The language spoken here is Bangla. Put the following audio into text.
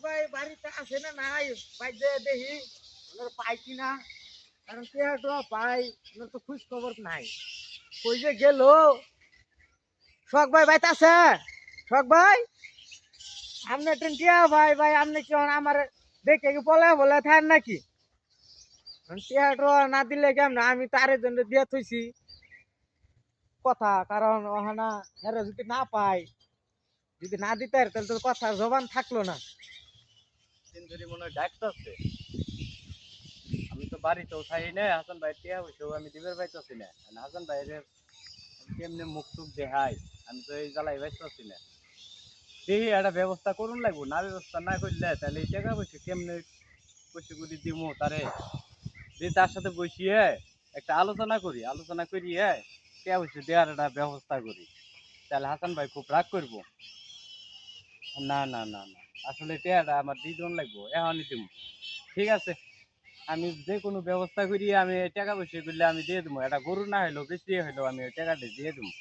ভাই বাড়িতে আছে না নাই ভাই যে দেখি ওনার পাই কিনা কারণ টিয়াটো পাই ওনার তো খোঁজ খবর নাই কই যে গেল শখ ভাই বাইতে আছে শখ ভাই আপনি টিয়া ভাই ভাই আপনি কি আমার দেখে কি বলে বলে থাকেন নাকি টিয়াটো না দিলে কেমন আমি তার জন্য দিয়ে থইছি কথা কারণ ওখানা এরা যদি না পাই যদি না দিতে পারে তাহলে তো কথার জবান থাকলো না দিন ধরে মনে হয় ডাকতেছে। আমি তো বাড়িতেও থাকি না, হাসান ভাই টিয়া হইছেও আমি দিবের পাইতেছি না। হাসান ভাইয়ের কেমনে মুখ টুক দেখাই, আমি তো এই জ্বালাই পাইতেছি না। দেখি একটা ব্যবস্থা করুন লাগবো, না ব্যবস্থা না করলে তাহলে এই টাকা পয়সা কেমনে পয়সা করে দিমু তারে। দিয়ে তার সাথে বসিয়ে একটা আলোচনা করি, আলোচনা করিয়ে টাকা পয়সা দেওয়ার একটা ব্যবস্থা করি, তাহলে হাসান ভাই খুব রাগ করবো। না না না না, আসলে টাকাটা আমার দ্বিগুণ লাগবো, এখনই দিব। ঠিক আছে, আমি যে কোনো ব্যবস্থা করি, আমি টাকা পয়সা করলে আমি দিয়ে দেবো। একটা গরু না হইলেও বেশি হইলেও আমি ওই টাকাটা দিয়ে দেবো।